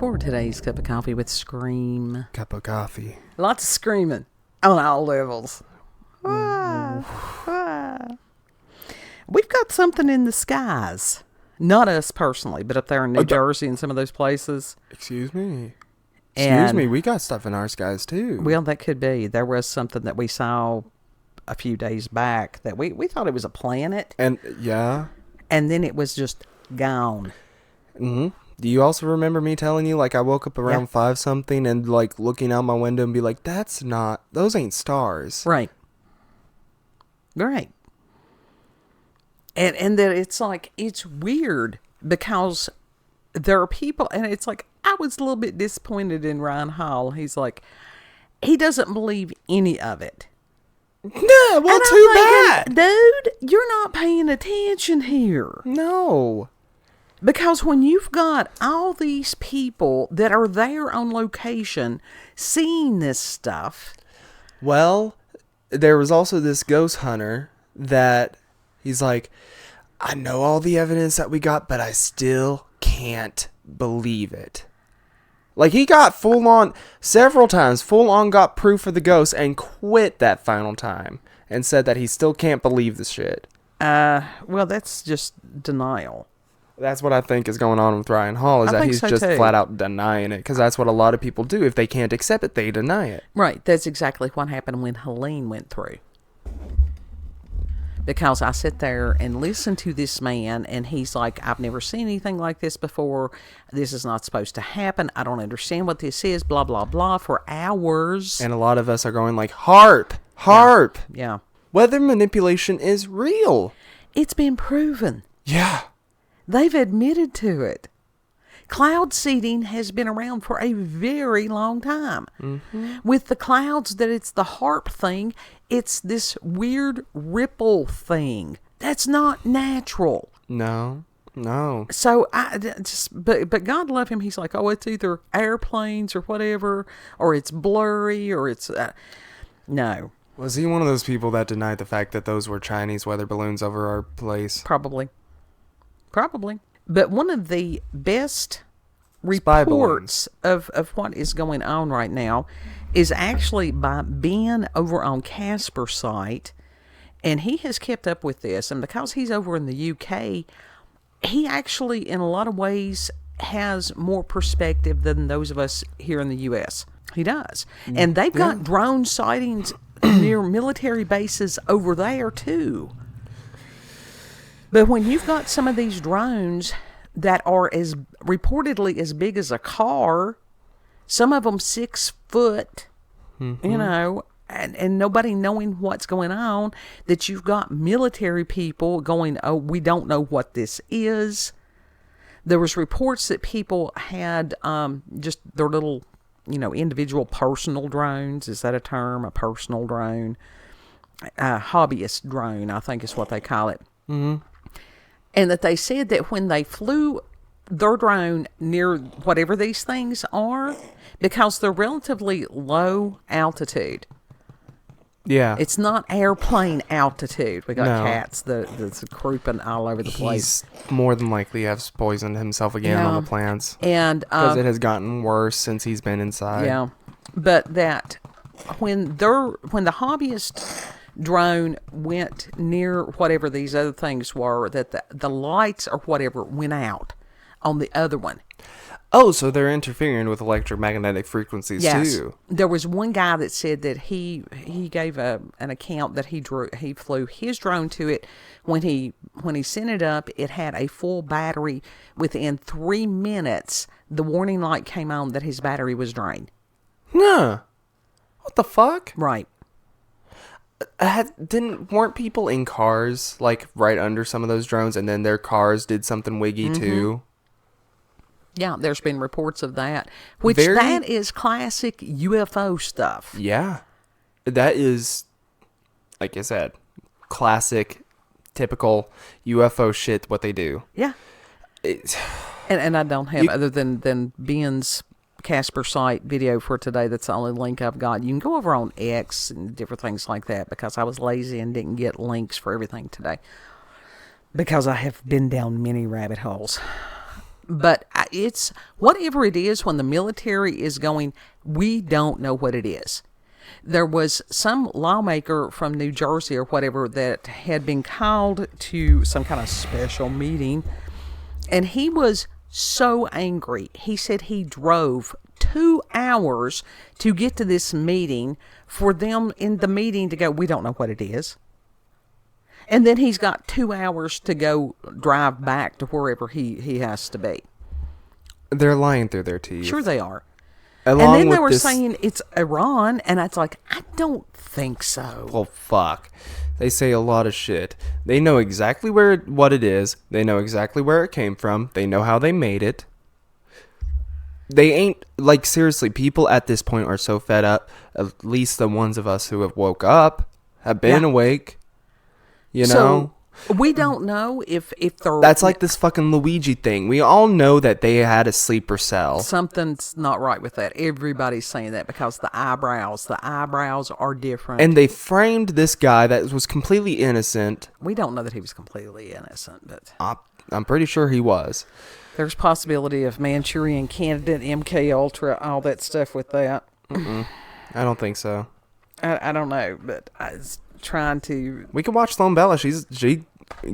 for today's cup of coffee with Scream. Cup of coffee. Lots of screaming on all levels. We've got something in the skies. Not us personally, but up there in New Jersey and some of those places. Excuse me. We got stuff in our skies too. Well, that could be. There was something that we saw a few days back that we thought it was a planet. And yeah. And then it was just gone. Mm-hmm. Do you also remember me telling you, like, I woke up around 5 something and, like, looking out my window and be like, those ain't stars. Right. Right. And that it's like, it's weird because there are people, and it's like, I was a little bit disappointed in Ryan Hall. He's like, he doesn't believe any of it. No, well, too bad. Dude, you're not paying attention here. No. Because when you've got all these people that are there on location seeing this stuff. Well, there was also this ghost hunter that he's like, I know all the evidence that we got, but I still can't believe it. Like, he got several times, full on got proof of the ghost and quit that final time and said that he still can't believe the shit. Well, that's just denial. That's what I think is going on with Ryan Hall, is that he's just flat out denying it, because that's what a lot of people do. If they can't accept it, they deny it. Right. That's exactly what happened when Helene went through. Because I sit there and listen to this man, and he's like, I've never seen anything like this before. This is not supposed to happen. I don't understand what this is, blah, blah, blah, for hours. And a lot of us are going like, harp. Yeah. Weather manipulation is real. It's been proven. Yeah. They've admitted to it. Cloud seeding has been around for a very long time. Mm-hmm. With the clouds, that it's the harp thing, it's this weird ripple thing. That's not natural. No. So but God love him. He's like, oh, it's either airplanes or whatever, or it's blurry, or it's no. Was he one of those people that denied the fact that those were Chinese weather balloons over our place? Probably. But one of the best reports of what is going on right now is actually by Ben over on Caspersight, and he has kept up with this. And because he's over in the UK, he actually, in a lot of ways, has more perspective than those of us here in the US. He does. And they've got drone sightings near military bases over there, too. But when you've got some of these drones that are as reportedly as big as a car, some of them 6 foot, you know, and nobody knowing what's going on, that you've got military people going, oh, we don't know what this is. There was reports that people had just their little, individual personal drones. Is that a term? A personal drone? Hobbyist drone, I think is what they call it. Mm-hmm. And that they said that when they flew their drone near whatever these things are, because they're relatively low altitude. Yeah. It's not airplane altitude. We got cats that's crouping all over the place. He's more than likely has poisoned himself again on the plants. And because it has gotten worse since he's been inside. Yeah. But that when the hobbyist drone went near whatever these other things were, that the lights or whatever went out on the other one. Oh, so they're interfering with electromagnetic frequencies too. There was one guy that said that he gave an account that he flew his drone to it. When he sent it up, it had a full battery. Within 3 minutes, the warning light came on that his battery was drained. Huh. What the fuck? Right. Weren't people in cars like right under some of those drones, and then their cars did something wiggy too? Yeah, there's been reports of that, which that is classic UFO stuff. Yeah, that is, like I said, classic, typical UFO shit. What they do. Yeah, and I don't have other than Ben's Caspersight video for today. That's the only link I've got. You can go over on X and different things like that, because I was lazy and didn't get links for everything today, because I have been down many rabbit holes. But it's whatever it is when the military is going, we don't know what it is. There was some lawmaker from New Jersey or whatever that had been called to some kind of special meeting, and he was so angry. He said he drove 2 hours to get to this meeting for them in the meeting to go, we don't know what it is. And then he's got 2 hours to go drive back to wherever he has to be. They're lying through their teeth. Sure they are. Along and then they with were this, saying it's Iran, and it's like, I don't think so. well, fuck. They say a lot of shit. They know exactly what it is. They know exactly where it came from. They know how they made it. They ain't, like, seriously, people at this point are so fed up. At least the ones of us who have woke up, have been awake. You know? We don't know if they're... That's like this fucking Luigi thing. We all know that they had a sleeper cell. Something's not right with that. Everybody's saying that because the eyebrows are different. And they framed this guy that was completely innocent. We don't know that he was completely innocent, but... I'm pretty sure he was. There's possibility of Manchurian Candidate, MK Ultra, all that stuff with that. I don't think so. I don't know, but I was trying to... We can watch Sloan Bella. She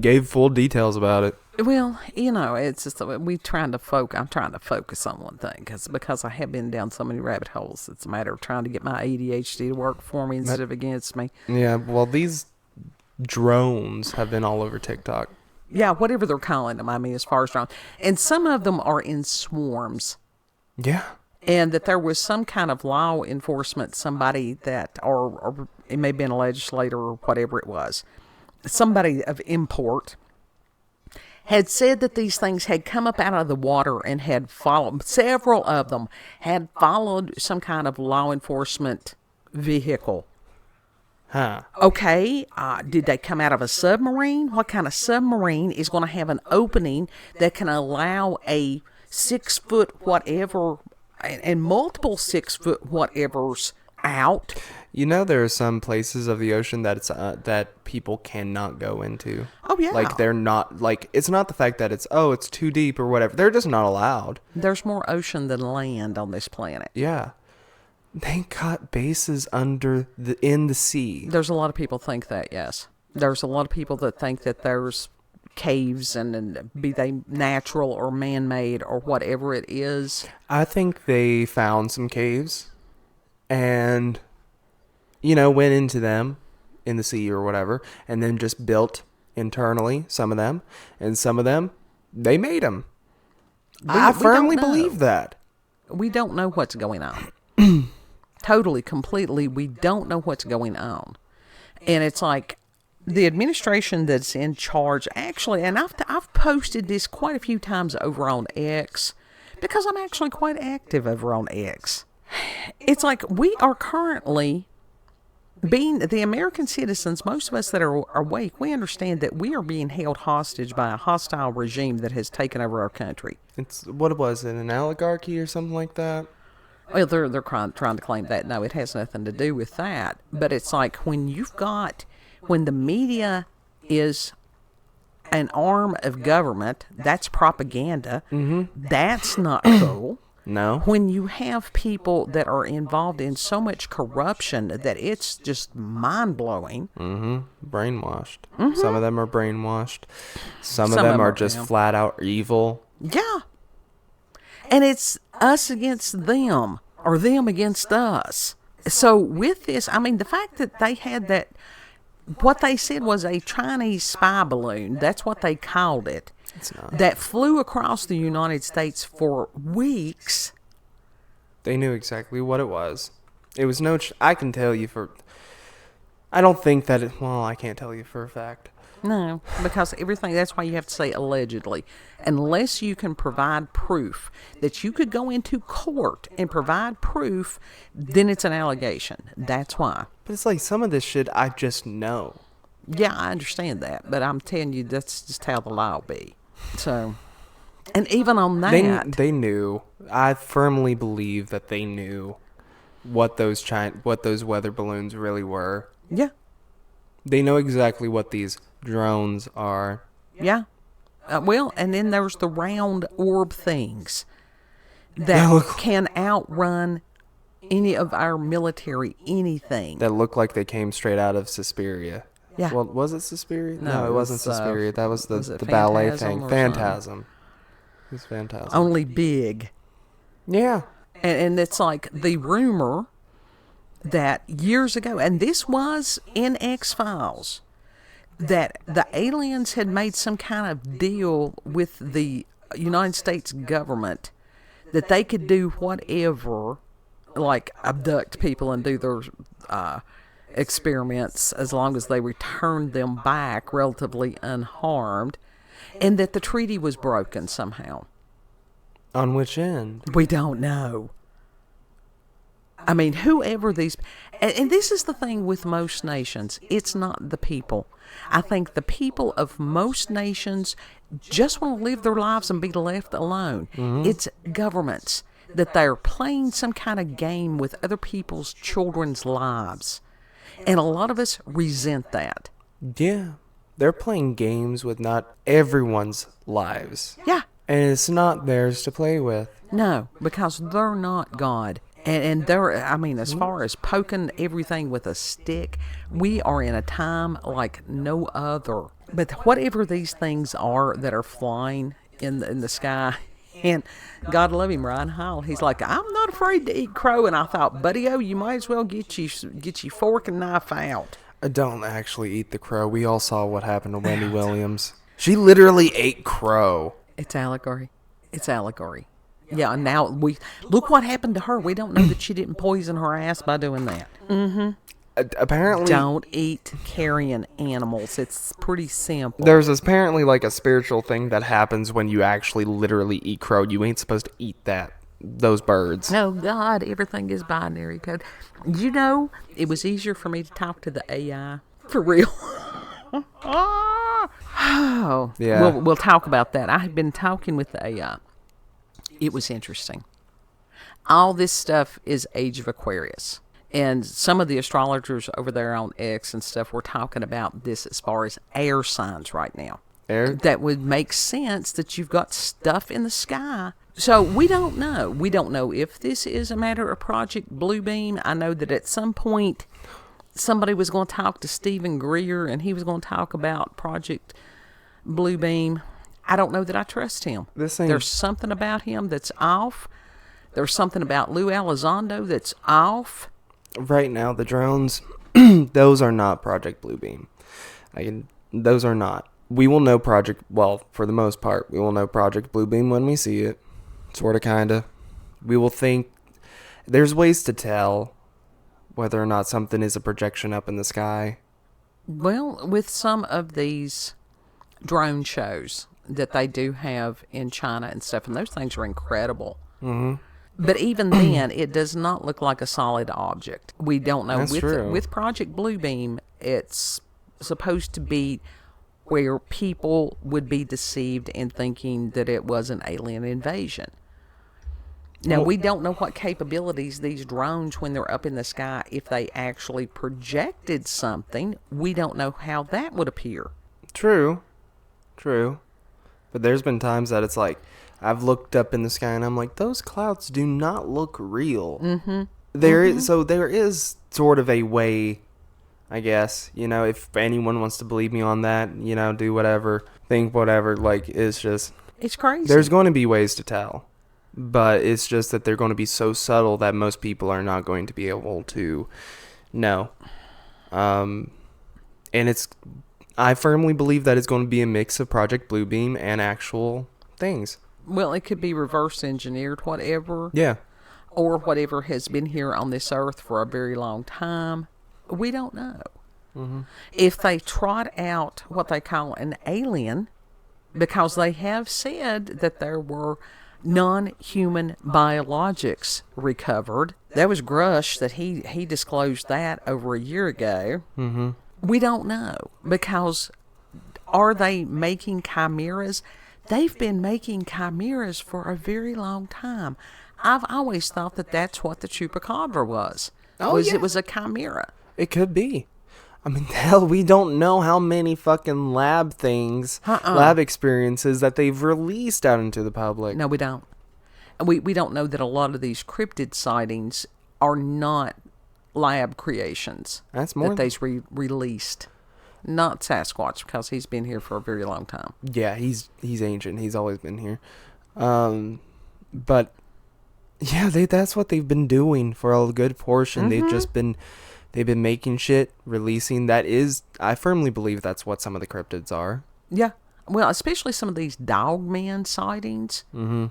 gave full details about it. Well, you know, it's just I'm trying to focus on one thing because I have been down so many rabbit holes. It's a matter of trying to get my ADHD to work for me instead of against me. Yeah, well, these drones have been all over TikTok. Yeah, whatever they're calling them. I mean, as far as drones, and some of them are in swarms. Yeah. And that there was some kind of law enforcement, somebody that, or it may have been a legislator or whatever it was, somebody of import, had said that these things had come up out of the water and had followed, several of them had followed some kind of law enforcement vehicle. Huh. Okay, did they come out of a submarine? What kind of submarine is going to have an opening that can allow a 6 foot whatever and multiple 6 foot whatevers out? You know, there are some places of the ocean that it's that people cannot go into. Oh yeah, like they're not, like, it's not the fact that it's too deep or whatever. They're just not allowed. There's more ocean than land on this planet. Yeah, they got bases in the sea. There's a lot of people think that. Yes, there's a lot of people that think that there's caves and be they natural or man-made or whatever it is. I think they found some caves and, went into them in the sea or whatever, and then just built internally some of them, and some of them, they made them. I firmly believe that. We don't know what's going on. Totally, completely, we don't know what's going on. And it's like, the administration that's in charge, actually, and I've posted this quite a few times over on X, because I'm actually quite active over on X. It's like we are currently being, the American citizens, most of us that are awake, we understand that we are being held hostage by a hostile regime that has taken over our country. It's, what was it, an oligarchy or something like that? Well, they're trying to claim that. No, it has nothing to do with that. But it's like when the media is an arm of government, that's propaganda. Mm-hmm. That's not cool. No. When you have people that are involved in so much corruption that it's just mind-blowing. Mm-hmm. Brainwashed. Mm-hmm. Some of them are brainwashed. Some of them are just flat out evil. Yeah. And it's us against them, or them against us. So with this, I mean, the fact that they had that, what they said was a Chinese spy balloon, that's what they called it, that flew across the United States for weeks. They knew exactly what it was. It was I can tell you I don't think that I can't tell you for a fact. No, because everything, that's why you have to say allegedly. Unless you can provide proof that you could go into court and provide proof, then it's an allegation. That's why. But it's like some of this shit I just know. Yeah, I understand that. But I'm telling you, that's just how the law will be. So, and even on that. They knew. I firmly believe that they knew what those weather balloons really were. Yeah. They know exactly what these drones are. Yeah. Well, and then there's the round orb things that can outrun any of our military anything. That look like they came straight out of Suspiria. Yeah. Well, was it Suspiria? No, it wasn't it was, Suspiria. That was was the it ballet Phantasm thing. or Phantasm. It was Phantasm. Only big. Yeah. And it's like the rumor that years ago, and this was in X-Files, that the aliens had made some kind of deal with the United States government that they could do whatever, like abduct people and do their experiments as long as they returned them back relatively unharmed, and that the treaty was broken somehow. On which end? We don't know. I mean, whoever these... And this is the thing with most nations. It's not the people. I think the people of most nations just want to live their lives and be left alone. Mm-hmm. It's governments that they're playing some kind of game with other people's children's lives. And a lot of us resent that. Yeah. They're playing games with not everyone's lives. Yeah. And it's not theirs to play with. No, because they're not God. And they're, I mean, as far as poking everything with a stick, we are in a time like no other. But whatever these things are that are flying in the sky, and God love him, Ryan Hall, he's like, I'm not afraid to eat crow. And I thought, buddy-o, you might as well get your fork and knife out. I don't actually eat the crow. We all saw what happened to Wendy Williams. She literally ate crow. It's allegory. It's allegory. Yeah, now we look what happened to her. We don't know that she didn't poison her ass by doing that. Mm-hmm. Apparently, don't eat carrion animals. It's pretty simple. There's apparently like a spiritual thing that happens when you actually literally eat crow. You ain't supposed to eat those birds. Oh God, everything is binary code. You know, it was easier for me to talk to the AI for real. Oh, yeah. We'll talk about that. I have been talking with the AI. It was interesting. All this stuff is Age of Aquarius. And some of the astrologers over there on X and stuff were talking about this as far as air signs right now. Air? That would make sense that you've got stuff in the sky. So we don't know. We don't know if this is a matter of Project Bluebeam. I know that at some point somebody was going to talk to Stephen Greer and he was going to talk about Project Bluebeam. I don't know that I trust him. There's something about him that's off. There's something about Lou Elizondo that's off. Right now, the drones, those are not Project Bluebeam. Those are not. We will know for the most part, we will know Project Bluebeam when we see it. Sort of, kind of. We will think, there's ways to tell whether or not something is a projection up in the sky. Well, with some of these drone shows that they do have in China and stuff, and those things are incredible. Mm-hmm. But even then, it does not look like a solid object. We don't know. That's true. With Project Bluebeam, it's supposed to be where people would be deceived in thinking that it was an alien invasion. Now, we don't know what capabilities these drones, when they're up in the sky, if they actually projected something, we don't know how that would appear. True. But there's been times that it's like, I've looked up in the sky and I'm like, those clouds do not look real. Mm-hmm. There is sort of a way, I guess, if anyone wants to believe me on that, do whatever, think whatever, like, it's crazy. There's going to be ways to tell, but it's just that they're going to be so subtle that most people are not going to be able to know. And I firmly believe that it's going to be a mix of Project Bluebeam and actual things. Well, it could be reverse engineered, whatever. Yeah. Or whatever has been here on this earth for a very long time. We don't know. Mm-hmm. If they trot out what they call an alien, because they have said that there were non-human biologics recovered. That was Grush that he disclosed that over a year ago. Mm-hmm. We don't know, because are they making chimeras? They've been making chimeras for a very long time. I've always thought that that's what the chupacabra was. Oh, yeah. It was a chimera. It could be. I mean, hell, we don't know how many fucking lab things, lab experiences that they've released out into the public. No, we don't. We don't know that a lot of these cryptid sightings are not lab creations. That's more that they've released. Not Sasquatch, because he's been here for a very long time. Yeah, he's ancient. He's always been here. But yeah, that's what they've been doing for a good portion. Mm-hmm. They've been making shit, releasing. I firmly believe that's what some of the cryptids are. Yeah. Well, especially some of these dogman sightings. Mm-hmm.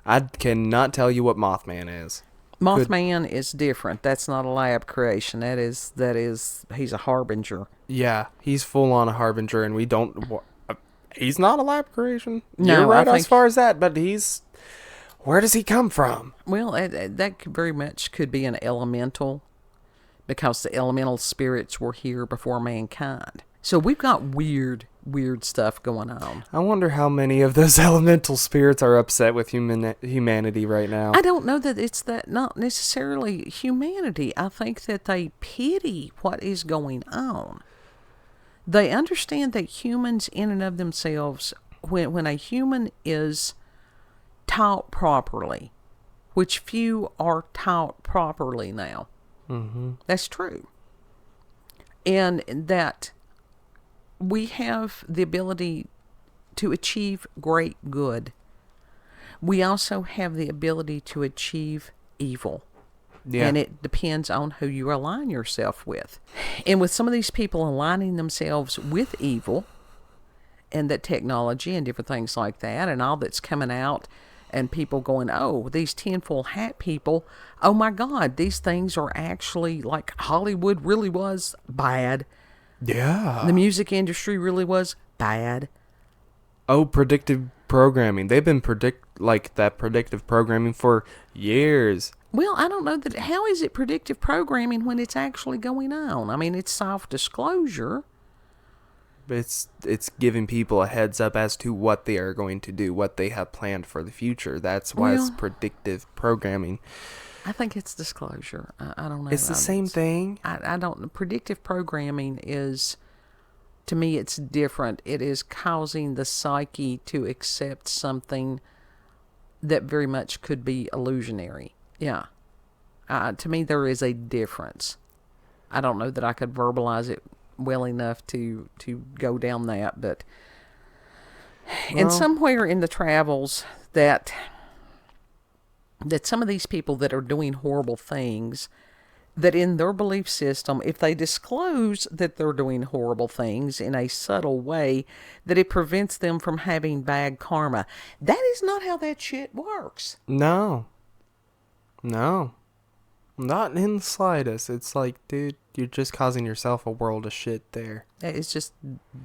I cannot tell you what Mothman is. Mothman is different. That's not a lab creation. That is, he's a harbinger. Yeah, he's full on a harbinger, and he's not a lab creation. No, you're right as far as that, but where does he come from? Well, that very much could be an elemental, because the elemental spirits were here before mankind. So we've got weird stuff going on. I wonder how many of those elemental spirits are upset with humanity right now. I don't know that it's that, not necessarily humanity. I think that they pity what is going on. They understand that humans in and of themselves, when a human is taught properly, which few are taught properly now. Mm-hmm. That's true. And that we have the ability to achieve great good. We also have the ability to achieve evil. Yeah. And it depends on who you align yourself with. And with some of these people aligning themselves with evil, and that technology and different things like that, and all that's coming out, and people going, oh, these tinfoil hat people, oh my God, these things are actually, like Hollywood really was bad. Yeah. The music industry really was bad. Oh, predictive programming. They've been predictive programming for years. Well, I don't know that. How is it predictive programming when it's actually going on? I mean, it's self-disclosure. It's giving people a heads up as to what they are going to do, what they have planned for the future. That's why it's predictive programming. I think it's disclosure. I don't know. It's the same thing. I don't. Predictive programming is, to me, it's different. It is causing the psyche to accept something that very much could be illusionary. Yeah. To me, there is a difference. I don't know that I could verbalize it well enough to go down that, but and somewhere in the travels that some of these people that are doing horrible things, that in their belief system, if they disclose that they're doing horrible things in a subtle way, that it prevents them from having bad karma. That is not how that shit works. No, not in the slightest. It's like, dude, you're just causing yourself a world of shit there. It's just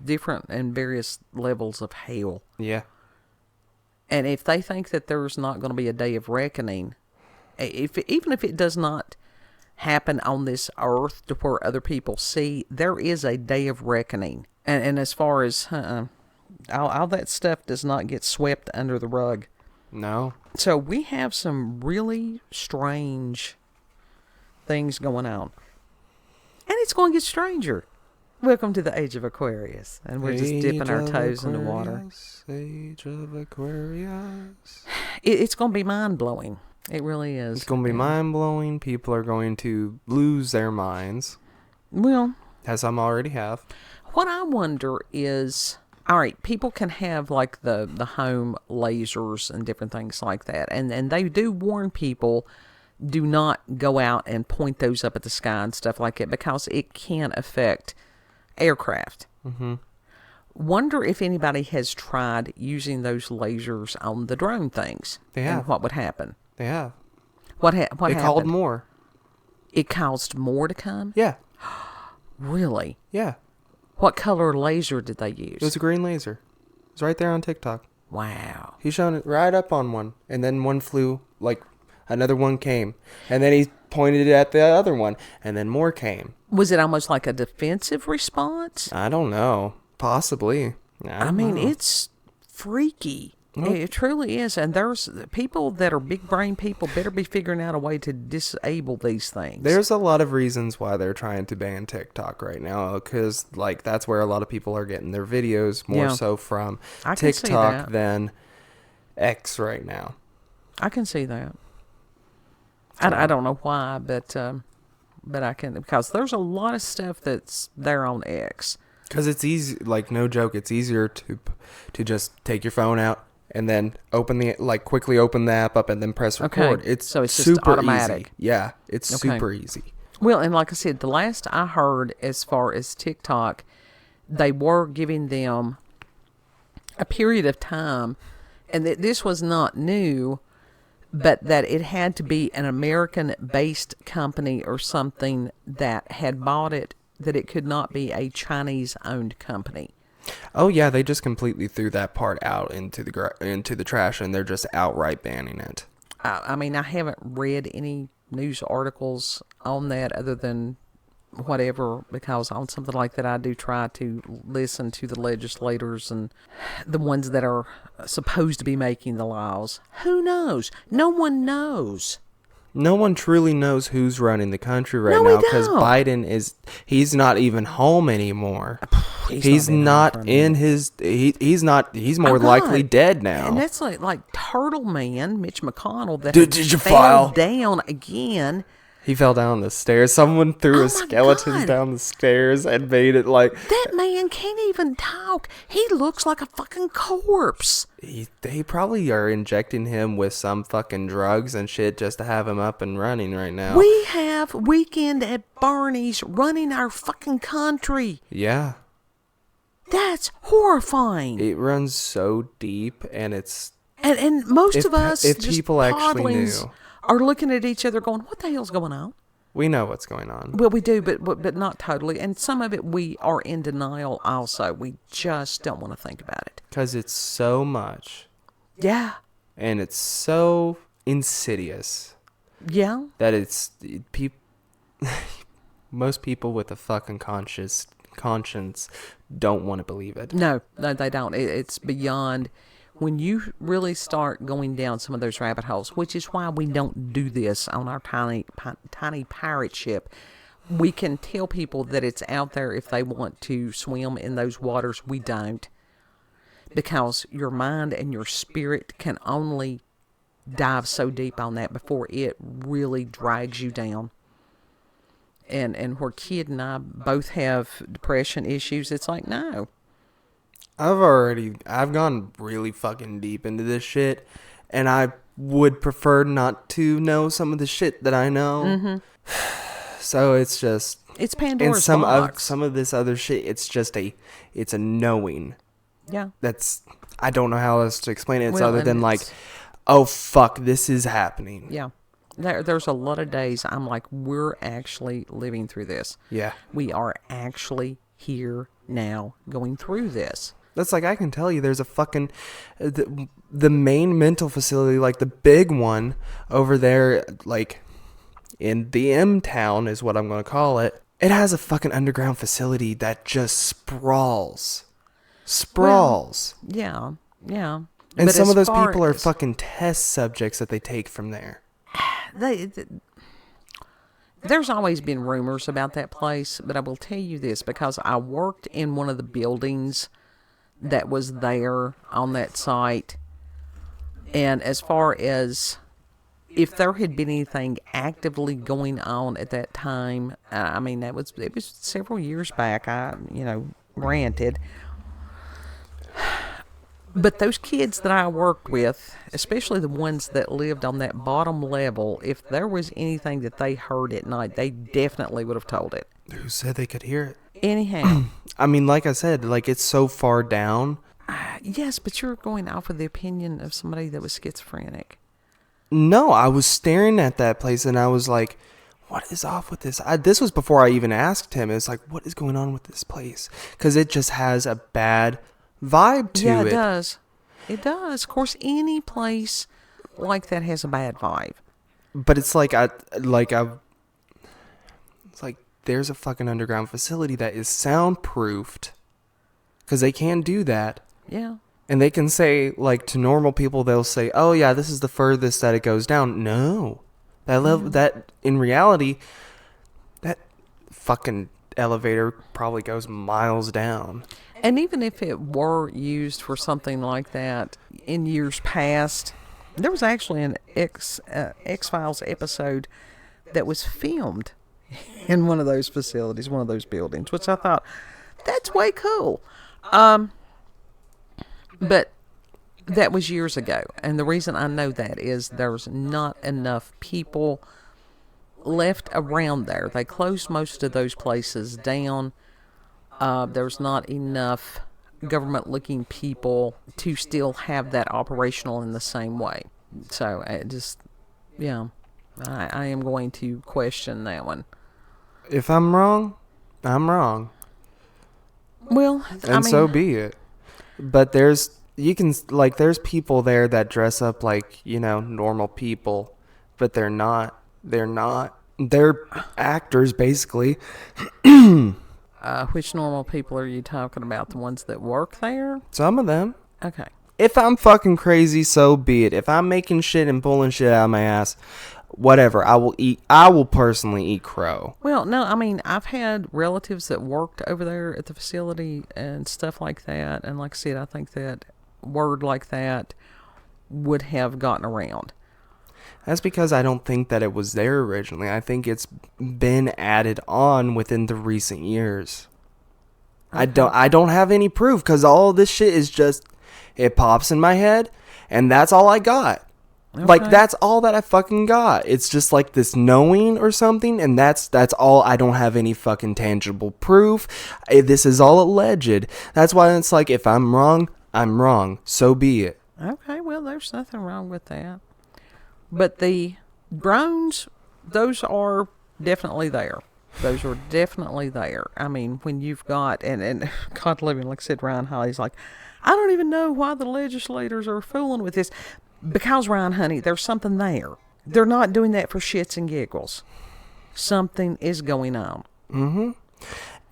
different and various levels of hell. Yeah. And if they think that there's not going to be a day of reckoning, even if it does not happen on this earth to where other people see, there is a day of reckoning. And as far as all that stuff does not get swept under the rug. No. So we have some really strange things going on. And it's going to get stranger. Welcome to the Age of Aquarius. And we're just dipping our toes in the water. Age of Aquarius. It's going to be mind-blowing. It really is. It's going to be mind-blowing. People are going to lose their minds. Well. As some already have. What I wonder is, all right, people can have like the home lasers and different things like that. And they do warn people, do not go out and point those up at the sky and stuff like that, because it can affect aircraft. Mm-hmm. Wonder if anybody has tried using those lasers on the drone things. They have. And what would happen? They have. What happened? It called more. It caused more to come? Yeah. Really? Yeah. What color laser did they use? It was a green laser. It was right there on TikTok. Wow. He shone it right up on one, and then one flew, like another one came, and then he pointed it at the other one, and then more came. Was it almost like a defensive response? I don't know. Possibly. I mean, it's freaky. It truly is. And there's people that are big brain people better be figuring out a way to disable these things. There's a lot of reasons why they're trying to ban TikTok right now, because like that's where a lot of people are getting their videos more so from TikTok than X right now. I can see that. I don't know why, but I can, because there's a lot of stuff that's there on X. Because it's easy, like no joke, it's easier to just take your phone out and then quickly open the app up and then press record. Okay. It's just super automatic. Easy. Yeah, it's super easy. Well, and like I said, the last I heard as far as TikTok, they were giving them a period of time, and that this was not new, but that it had to be an American-based company or something that had bought it, that it could not be a Chinese-owned company. Oh yeah, they just completely threw that part out into the trash, and they're just outright banning it. I mean, I haven't read any news articles on that other than whatever, because on something like that I do try to listen to the legislators and the ones that are supposed to be making the laws. Who knows? No one knows. No one truly knows who's running the country right now, because Biden he's not even home anymore. He's not in his, he's more likely dead now. And that's like Turtle Man, Mitch McConnell, that did you fell down again. He fell down the stairs. Someone threw a skeleton down the stairs and made it like... That man can't even talk. He looks like a fucking corpse. They probably are injecting him with some fucking drugs and shit just to have him up and running right now. We have Weekend at Bernie's running our fucking country. Yeah. That's horrifying. It runs so deep, and it's... And most of us, if just people actually knew, are looking at each other going, what the hell's going on? We know what's going on. Well, we do, but not totally. And some of it we are in denial also. We just don't want to think about it. Because it's so much. Yeah. And it's so insidious. Yeah. That it's... most people with a fucking conscience don't want to believe it. No, they don't. It's beyond... When you really start going down some of those rabbit holes, which is why we don't do this on our tiny pirate ship, we can tell people that it's out there if they want to swim in those waters. We don't. Because your mind and your spirit can only dive so deep on that before it really drags you down. And where Kid and I both have depression issues, it's like, no. I've gone really fucking deep into this shit, and I would prefer not to know some of the shit that I know. Mm-hmm. So it's just... It's Pandora's box. Some of this other shit, it's a knowing. Yeah. I don't know how else to explain it. It's other than like, oh fuck, this is happening. Yeah. There's a lot of days I'm like, we're actually living through this. Yeah. We are actually here now going through this. That's like, I can tell you there's a fucking... The main mental facility, like the big one over there, like in the M town is what I'm going to call it. It has a fucking underground facility that just sprawls. Well, yeah. And but some of those people are fucking test subjects that they take from there. There's always been rumors about that place, but I will tell you this, because I worked in one of the buildings that was there on that site, and as far as if there had been anything actively going on at that time, I mean, it was several years back, granted, but those kids that I worked with, especially the ones that lived on that bottom level, if there was anything that they heard at night, they definitely would have told it. Who said they could hear it? Anyhow. I mean, like I said, like it's so far down. Yes, but you're going off of the opinion of somebody that was schizophrenic. No, I was staring at that place and I was like, what is off with this? This was before I even asked him. It's like, what is going on with this place? Because it just has a bad vibe to it. Yeah, it does. It does. Of course, any place like that has a bad vibe. But it's like, there's a fucking underground facility that is soundproofed, because they can do that. Yeah. And they can say, like, to normal people, they'll say, oh, yeah, this is the furthest that it goes down. No. That in reality, that fucking elevator probably goes miles down. And even if it were used for something like that in years past, there was actually an X-Files episode that was filmed in one of those facilities, one of those buildings, which I thought, that's way cool. But that was years ago. And the reason I know that is there's not enough people left around there. They closed most of those places down. There's not enough government-looking people to still have that operational in the same way. So I am going to question that one. If I'm wrong, I'm wrong. Well, And so be it. But there's people there that dress up like, normal people, but they're not. They're actors, basically. Which normal people are you talking about? The ones that work there? Some of them. Okay. If I'm fucking crazy, so be it. If I'm making shit and pulling shit out of my ass, whatever. I will personally eat crow. Well, no, I've had relatives that worked over there at the facility and stuff like that. And like I said, I think that word like that would have gotten around. That's because I don't think that it was there originally. I think it's been added on within the recent years. Okay. I don't have any proof because all this shit is just, it pops in my head and that's all I got. Okay. Like, that's all that I fucking got. It's just like this knowing or something, and that's all. I don't have any fucking tangible proof. This is all alleged. That's why it's like, if I'm wrong, I'm wrong. So be it. Okay, well, there's nothing wrong with that. But the drones, those are definitely there. Those are definitely there. When you've got, and God living, like I said, Ryan Holly's like, I don't even know why the legislators are fooling with this. Because, Ryan, honey, there's something there. They're not doing that for shits and giggles. Something is going on. Mm-hmm.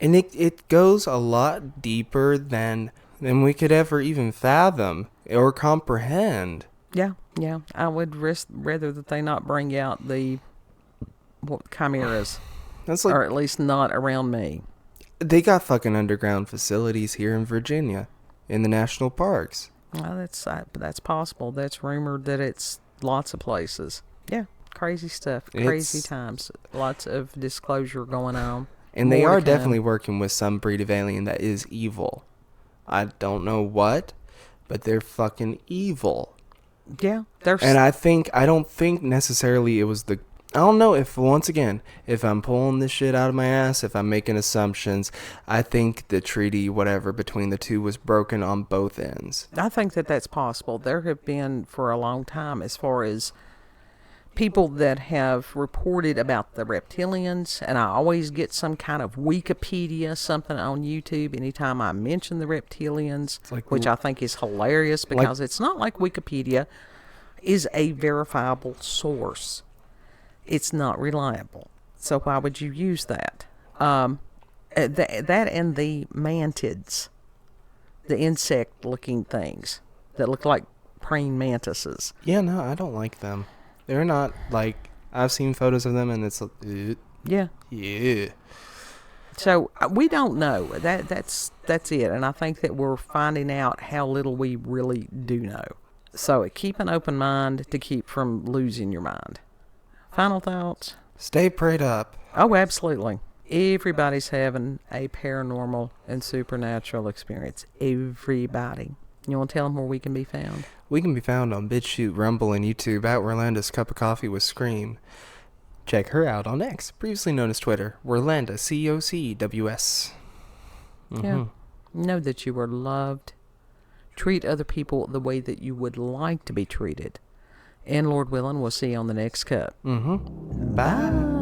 And it goes a lot deeper than we could ever even fathom or comprehend. Yeah. I would rather that they not bring out the chimeras. That's like, or at least not around me. They got fucking underground facilities here in Virginia, in the national parks. Well, that's possible. That's rumored that it's lots of places. Yeah, crazy stuff, crazy times. Lots of disclosure going on. And they are definitely working with some breed of alien that is evil. I don't know what, but they're fucking evil. Yeah, and I don't think necessarily it was I don't know if, once again, if I'm pulling this shit out of my ass, if I'm making assumptions, I think the treaty, whatever, between the two was broken on both ends. I think that that's possible. There have been, for a long time, as far as people that have reported about the reptilians, and I always get some kind of Wikipedia, something on YouTube, anytime I mention the reptilians, which I think is hilarious, because it's not like Wikipedia is a verifiable source. It's not reliable. So why would you use that? That and the mantids, the insect-looking things that look like praying mantises. Yeah, no, I don't like them. They're not like, I've seen photos of them and it's like, yeah. So we don't know. That's it. And I think that we're finding out how little we really do know. So keep an open mind to keep from losing your mind. Final thoughts? Stay prayed up. Oh, absolutely. Everybody's having a paranormal and supernatural experience. Everybody. You want to tell them where we can be found? We can be found on BitChute, Rumble, and YouTube at Werlanda's Cup of Coffee with Scream. Check her out on X, previously known as Twitter, Werlanda, COCWS. Mm-hmm. Yeah. Know that you are loved. Treat other people the way that you would like to be treated. And Lord willing, we'll see you on the next cup. Mm-hmm. Bye.